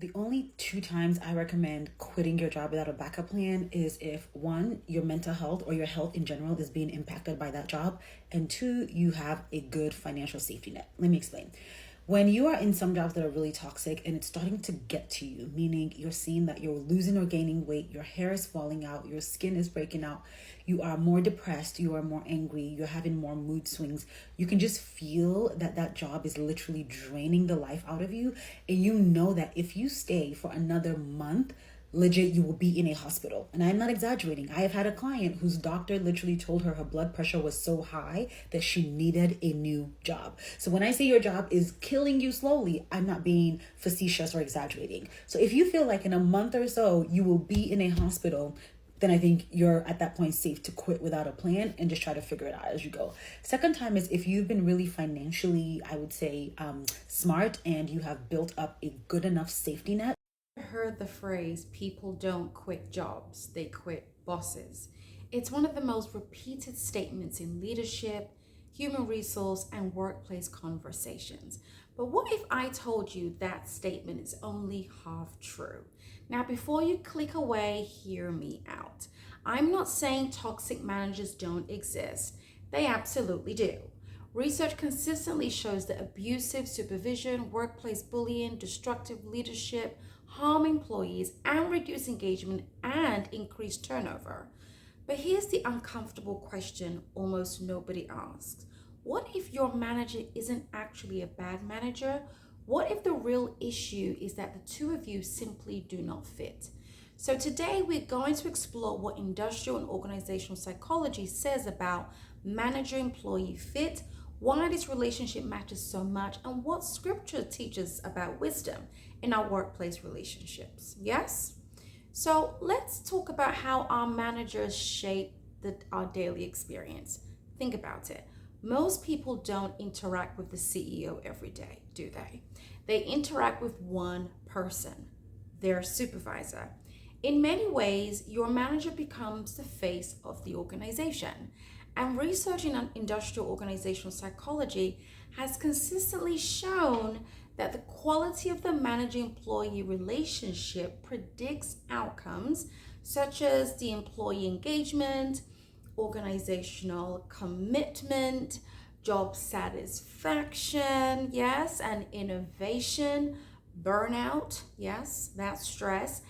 the only two times I recommend quitting your job without a backup plan is if one, your mental health or your health in general is being impacted by that job, and two, you have a good financial safety net. Let me explain. When you are in some jobs that are really toxic and it's starting to get to you, meaning you're seeing that you're losing or gaining weight, your hair is falling out, your skin is breaking out, you are more depressed, you are more angry, you're having more mood swings, you can just feel that that job is literally draining the life out of you. And you know that if you stay for another month, legit, you will be in a hospital. And I'm not exaggerating. I have had a client whose doctor literally told her blood pressure was so high that she needed a new job. So when I say your job is killing you slowly, I'm not being facetious or exaggerating. So if you feel like in a month or so you will be in a hospital, then I think you're at that point safe to quit without a plan and just try to figure it out as you go. Second time is if you've been really financially, I would say, smart, and you have built up a good enough safety net. Heard the phrase, people don't quit jobs, they quit bosses. It's one of the most repeated statements in leadership, human resource, and workplace conversations. But what if I told you that statement is only half true? Now, before you click away, hear me out. I'm not saying toxic managers don't exist. They absolutely do. Research consistently shows that abusive supervision, workplace bullying, destructive leadership harm employees and reduce engagement and increase turnover. But here's the uncomfortable question almost nobody asks. What if your manager isn't actually a bad manager? What if the real issue is that the two of you simply do not fit? So today we're going to explore what industrial and organizational psychology says about manager-employee fit, why this relationship matters so much, and what scripture teaches about wisdom in our workplace relationships. Yes? So let's talk about how our managers shape our daily experience. Think about it. Most people don't interact with the CEO every day, do they? They interact with one person, their supervisor. In many ways, your manager becomes the face of the organization. And research in industrial organizational psychology has consistently shown that the quality of the manager-employee relationship predicts outcomes such as the employee engagement, organizational commitment, job satisfaction, yes, and innovation, burnout, yes, that's stress,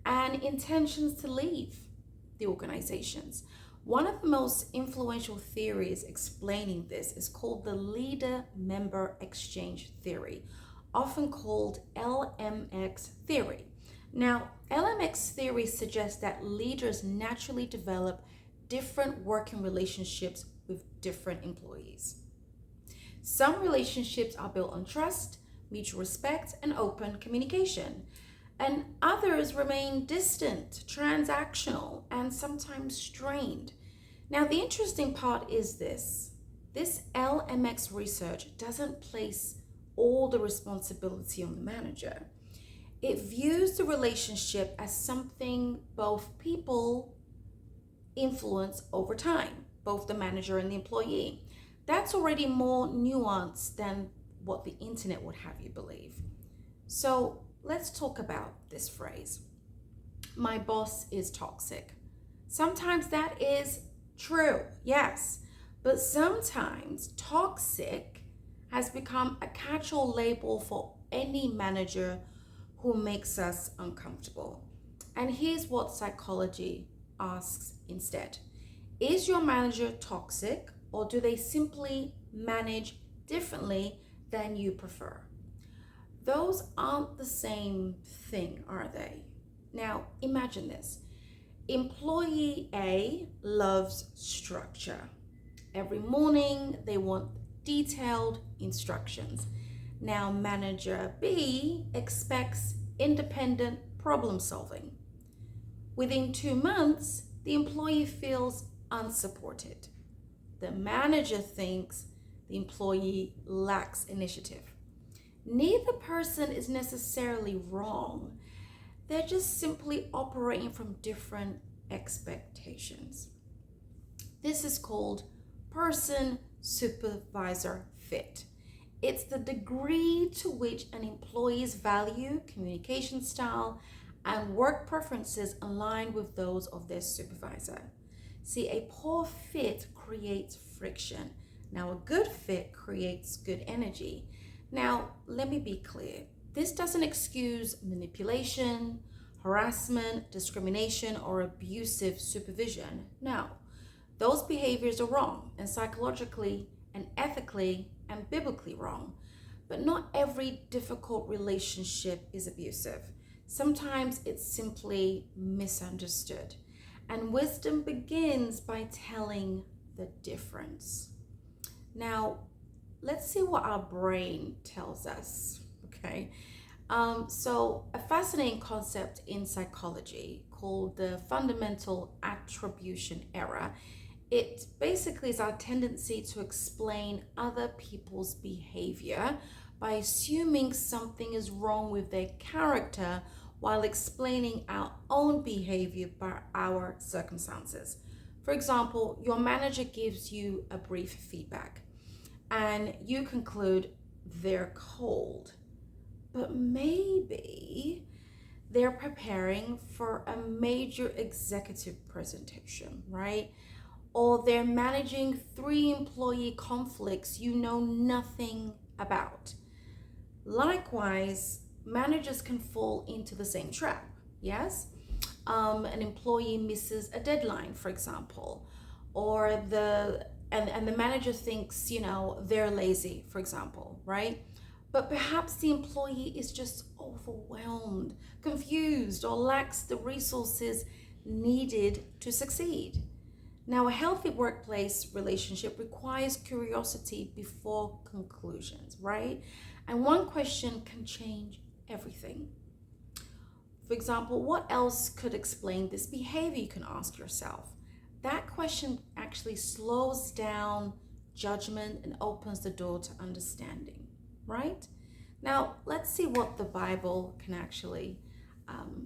and intentions to leave the organizations. One of the most influential theories explaining this is called the leader-member exchange theory, often called LMX theory. Now, LMX theory suggests that leaders naturally develop different working relationships with different employees. Some relationships are built on trust, mutual respect, and open communication, and others remain distant, transactional, and sometimes strained. Now, the interesting part is this LMX research doesn't place all the responsibility on the manager. It views the relationship as something both people influence over time, both the manager and the employee. That's already more nuanced than what the internet would have you believe. So let's talk about this phrase. My boss is toxic. Sometimes that is true, yes, but sometimes toxic has become a catch-all label for any manager who makes us uncomfortable. And here's what psychology asks instead. Is your manager toxic, or do they simply manage differently than you prefer? Those aren't the same thing, are they? Now, imagine this. Employee A loves structure. Every morning, they want detailed instructions. Now, manager B expects independent problem solving. Within 2 months, the employee feels unsupported. The manager thinks the employee lacks initiative. Neither person is necessarily wrong. They're just simply operating from different expectations. This is called Person-Supervisor Fit. It's the degree to which an employee's value, communication style, and work preferences align with those of their supervisor. See, a poor fit creates friction. Now, a good fit creates good energy. Now, let me be clear. This doesn't excuse manipulation, harassment, discrimination, or abusive supervision. No, those behaviors are wrong and psychologically and ethically and biblically wrong. But not every difficult relationship is abusive. Sometimes it's simply misunderstood. And wisdom begins by telling the difference. Now, let's see what our brain tells us, okay? So, a fascinating concept in psychology called the Fundamental Attribution Error. It basically is our tendency to explain other people's behavior by assuming something is wrong with their character while explaining our own behavior by our circumstances. For example, your manager gives you a brief feedback and you conclude they're cold, but maybe they're preparing for a major executive presentation, right? Or they're managing 3 employee conflicts you know nothing about. Likewise, managers can fall into the same trap, yes? An employee misses a deadline, for example, or the manager thinks, they're lazy, for example, right? But perhaps the employee is just overwhelmed, confused, or lacks the resources needed to succeed. Now, a healthy workplace relationship requires curiosity before conclusions, right? And one question can change everything. For example, what else could explain this behavior? You can ask yourself. That question actually slows down judgment and opens the door to understanding, right? Now, let's see what the Bible can actually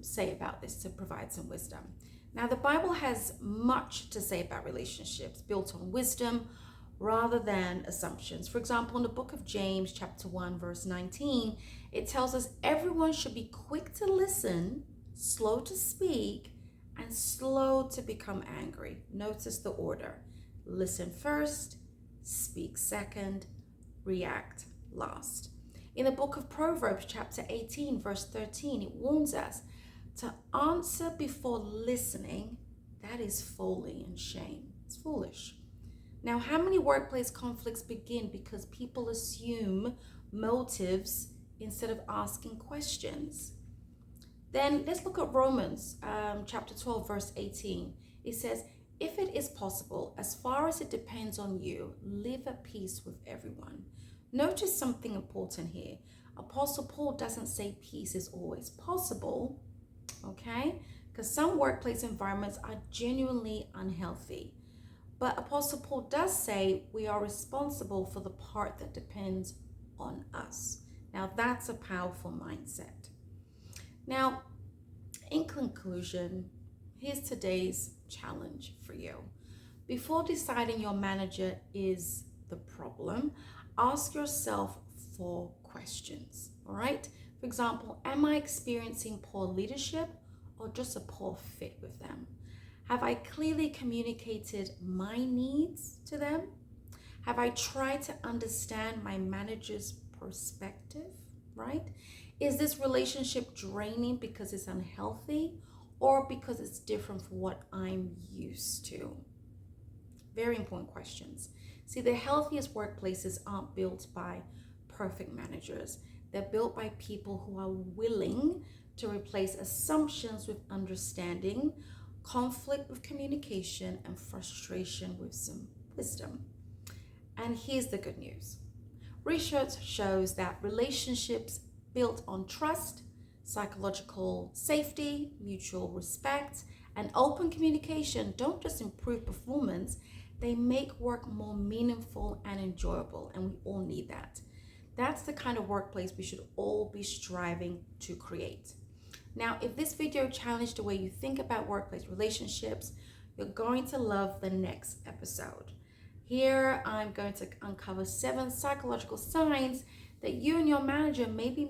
say about this to provide some wisdom. Now, the Bible has much to say about relationships built on wisdom rather than assumptions. For example, in the book of James, chapter 1, verse 19, it tells us everyone should be quick to listen, slow to speak, and slow to become angry. Notice the order. Listen first, speak second, react last. In the book of Proverbs, chapter 18, verse 13, it warns us to answer before listening. That is folly and shame. It's foolish. Now, how many workplace conflicts begin because people assume motives instead of asking questions? Then let's look at Romans chapter 12, verse 18. It says, if it is possible, as far as it depends on you, live at peace with everyone. Notice something important here. Apostle Paul doesn't say peace is always possible, okay? Because some workplace environments are genuinely unhealthy. But Apostle Paul does say we are responsible for the part that depends on us. Now, that's a powerful mindset. Now, in conclusion, here's today's challenge for you. Before deciding your manager is the problem, ask yourself 4 questions, all right? For example, am I experiencing poor leadership or just a poor fit with them? Have I clearly communicated my needs to them? Have I tried to understand my manager's perspective, right? Is this relationship draining because it's unhealthy or because it's different from what I'm used to? Very important questions. See, the healthiest workplaces aren't built by perfect managers. They're built by people who are willing to replace assumptions with understanding, conflict with communication, and frustration with some wisdom. And here's the good news. Research shows that relationships built on trust, psychological safety, mutual respect, and open communication don't just improve performance, they make work more meaningful and enjoyable, and we all need that. That's the kind of workplace we should all be striving to create. Now, if this video challenged the way you think about workplace relationships, you're going to love the next episode. Here, I'm going to uncover 7 psychological signs that you and your manager may be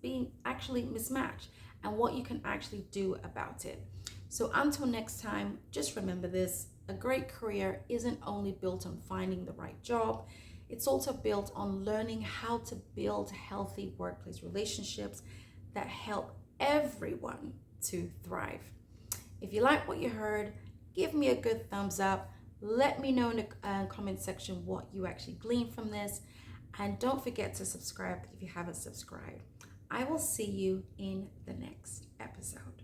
being actually mismatched and what you can actually do about it. So until next time, just remember this: a great career isn't only built on finding the right job, it's also built on learning how to build healthy workplace relationships that help everyone to thrive. If you like what you heard, give me a good thumbs up. Let me know in the comment section what you actually gleaned from this. And don't forget to subscribe if you haven't subscribed. I will see you in the next episode.